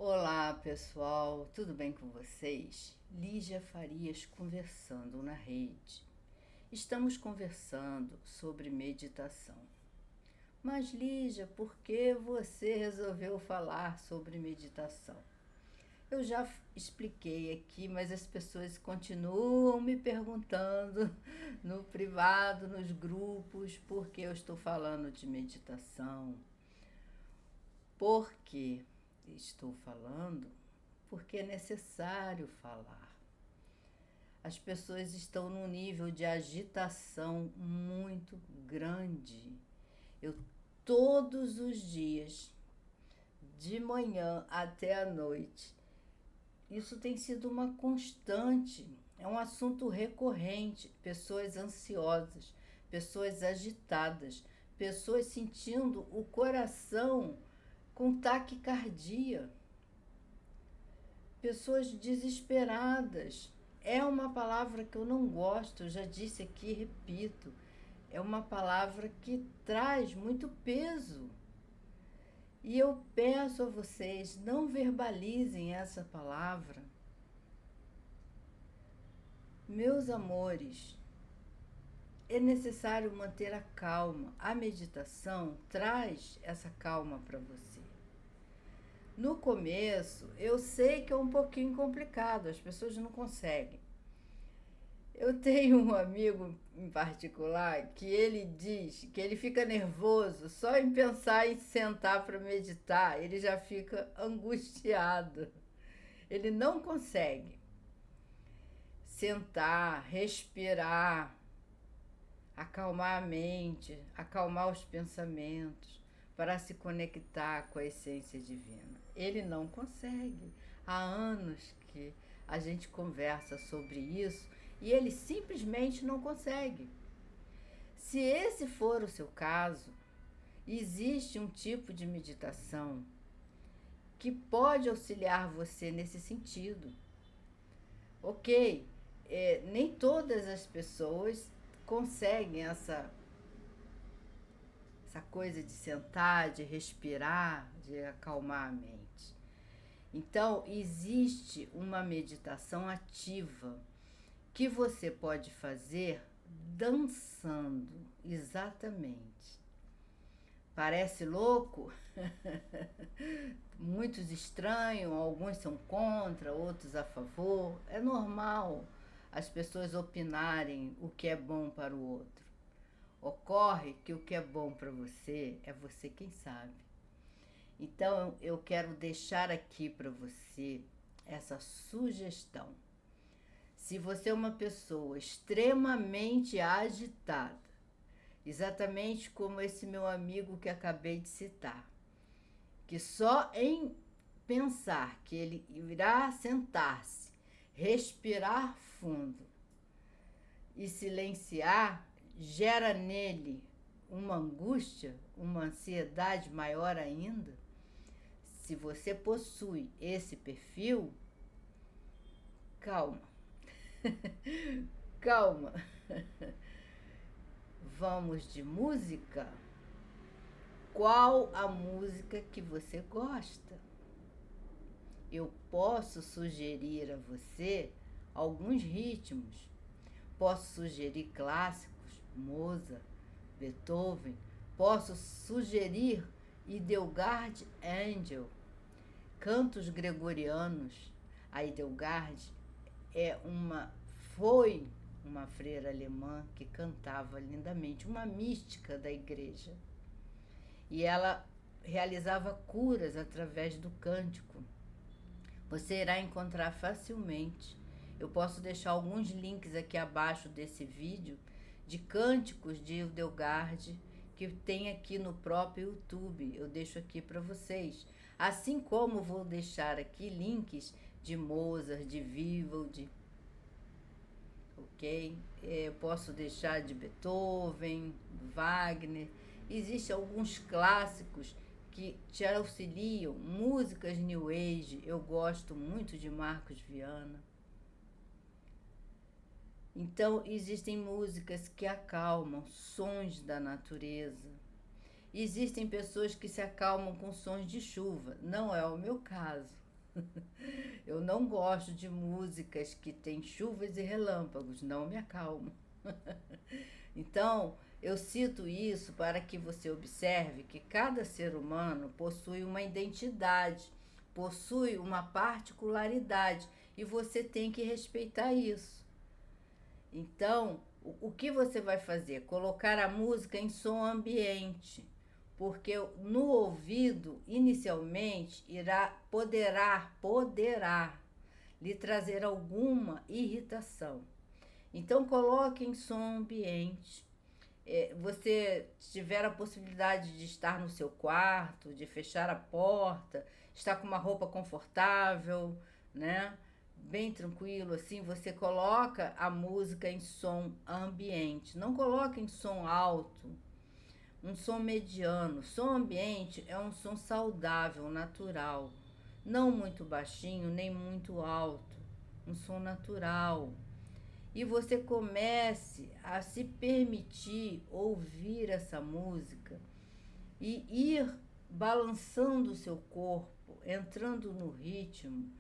Olá pessoal, tudo bem com vocês? Lígia Farias conversando na rede. Estamos conversando sobre meditação. Mas Lígia, por que você resolveu falar sobre meditação? Eu já expliquei aqui, mas as pessoas continuam me perguntando no privado, nos grupos, por que eu estou falando de meditação. Por quê? Estou falando porque é necessário falar. As pessoas estão num nível de agitação muito grande. Eu todos os dias, de manhã até a noite, isso tem sido uma constante, é um assunto recorrente. Pessoas ansiosas, pessoas agitadas, pessoas sentindo o coração com taquicardia, pessoas desesperadas. É uma palavra que eu não gosto, eu já disse aqui e repito, é uma palavra que traz muito peso. E eu peço a vocês, não verbalizem essa palavra. Meus amores, é necessário manter a calma. A meditação traz essa calma para você. No começo, eu sei que é um pouquinho complicado, as pessoas não conseguem. Eu tenho um amigo em particular que ele diz que ele fica nervoso só em pensar em sentar para meditar, ele já fica angustiado. Ele não consegue sentar, respirar, acalmar a mente, acalmar os pensamentos, para se conectar com a essência divina. Ele não consegue. Há anos que a gente conversa sobre isso e ele simplesmente não consegue. Se esse for o seu caso, existe um tipo de meditação que pode auxiliar você nesse sentido. Ok, nem todas as pessoas conseguem essa coisa de sentar, de respirar, de acalmar a mente. Então, existe uma meditação ativa que você pode fazer dançando, exatamente. Parece louco? Muitos estranham, alguns são contra, outros a favor. É normal as pessoas opinarem o que é bom para o outro. Ocorre que o que é bom para você é você quem sabe. Então eu quero deixar aqui para você essa sugestão. Se você é uma pessoa extremamente agitada, exatamente como esse meu amigo que acabei de citar, que só em pensar que ele irá sentar-se, respirar fundo e silenciar, gera nele uma angústia, uma ansiedade maior ainda. Se você possui esse perfil, calma, calma. Vamos de música? Qual a música que você gosta? Eu posso sugerir a você alguns ritmos. Posso sugerir clássicos, Mozart, Beethoven. Posso sugerir Hildegard Angel, cantos gregorianos. A Hildegard foi uma freira alemã que cantava lindamente, uma mística da igreja. E ela realizava curas através do cântico. Você irá encontrar facilmente. Eu posso deixar alguns links aqui abaixo desse vídeo de cânticos de Hildegard que tem aqui no próprio YouTube. Eu deixo aqui para vocês. Assim como vou deixar aqui links de Mozart, de Vivaldi, ok? Eu posso deixar de Beethoven, Wagner. Existem alguns clássicos que te auxiliam, músicas New Age. Eu gosto muito de Marcos Viana. Então, existem músicas que acalmam, sons da natureza. Existem pessoas que se acalmam com sons de chuva. Não é o meu caso. Eu não gosto de músicas que têm chuvas e relâmpagos, não me acalmo. Então, eu cito isso para que você observe que cada ser humano possui uma identidade, possui uma particularidade e você tem que respeitar isso. Então, o que você vai fazer? Colocar a música em som ambiente, porque no ouvido, inicialmente, poderá lhe trazer alguma irritação. Então, coloque em som ambiente. Você tiver a possibilidade de estar no seu quarto, de fechar a porta, estar com uma roupa confortável, né? Bem tranquilo, assim, você coloca a música em som ambiente. Não coloque em som alto, um som mediano. Som ambiente é um som saudável, natural. Não muito baixinho, nem muito alto. Um som natural. E você comece a se permitir ouvir essa música e ir balançando o seu corpo, entrando no ritmo.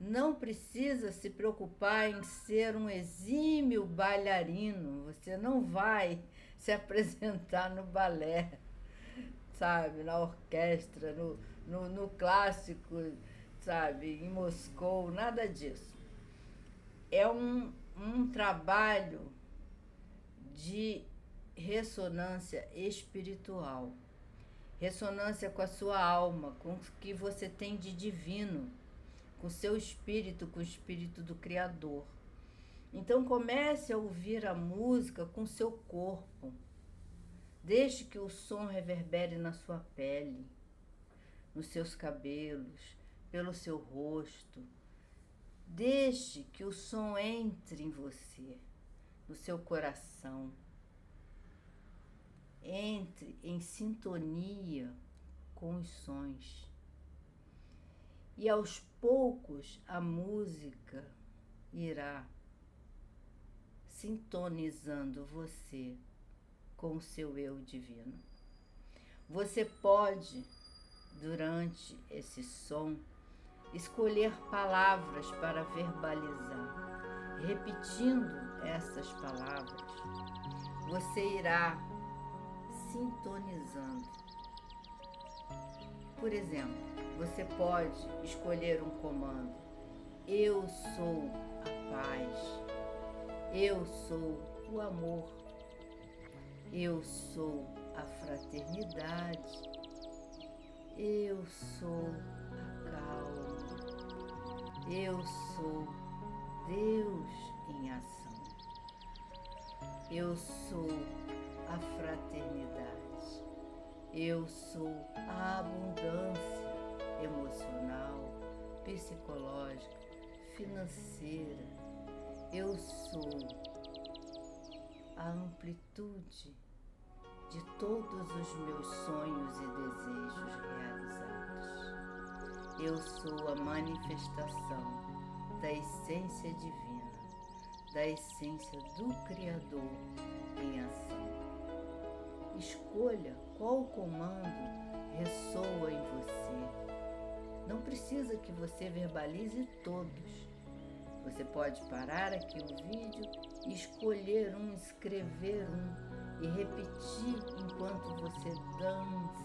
Não precisa se preocupar em ser um exímio bailarino, você não vai se apresentar no balé, sabe, na orquestra, no clássico, sabe, em Moscou, nada disso. É um trabalho de ressonância espiritual, ressonância com a sua alma, com o que você tem de divino, com o seu espírito, com o espírito do Criador. Então comece a ouvir a música com o seu corpo. Deixe que o som reverbere na sua pele, nos seus cabelos, pelo seu rosto. Deixe que o som entre em você, no seu coração. Entre em sintonia com os sons. E aos poucos a música irá sintonizando você com o seu eu divino. Você pode, durante esse som, escolher palavras para verbalizar. Repetindo essas palavras, você irá sintonizando. Por exemplo, você pode escolher um comando. Eu sou a paz. Eu sou o amor. Eu sou a fraternidade. Eu sou a calma. Eu sou Deus em ação. Eu sou a fraternidade. Eu sou a abundância emocional, psicológica, financeira. Eu sou a amplitude de todos os meus sonhos e desejos realizados. Eu sou a manifestação da essência divina, da essência do Criador em ação. Escolha qual comando ressoa em você. Não precisa que você verbalize todos. Você pode parar aqui o vídeo e escolher um, escrever um e repetir enquanto você dança,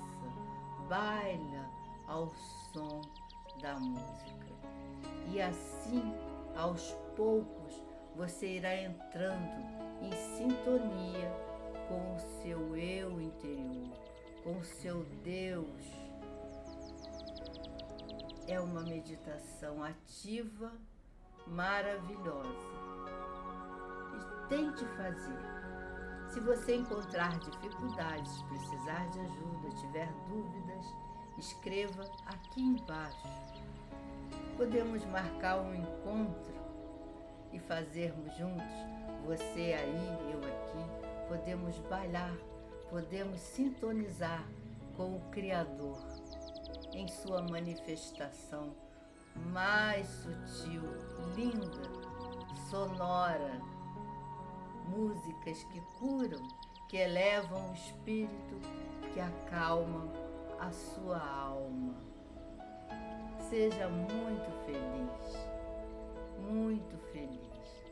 baila ao som da música. E assim, aos poucos, você irá entrando em sintonia com o seu eu interior, com o seu Deus. É uma meditação ativa, maravilhosa. E tente fazer. Se você encontrar dificuldades, precisar de ajuda, tiver dúvidas, escreva aqui embaixo. Podemos marcar um encontro e fazermos juntos, você aí, eu aqui. Podemos bailar, podemos sintonizar com o Criador em sua manifestação mais sutil, linda, sonora. Músicas que curam, que elevam o espírito, que acalmam a sua alma. Seja muito feliz, muito feliz.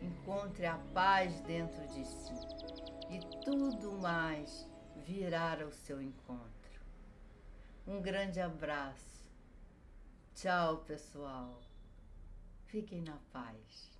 Encontre a paz dentro de si e tudo mais virá ao seu encontro. Um grande abraço. Tchau, pessoal. Fiquem na paz.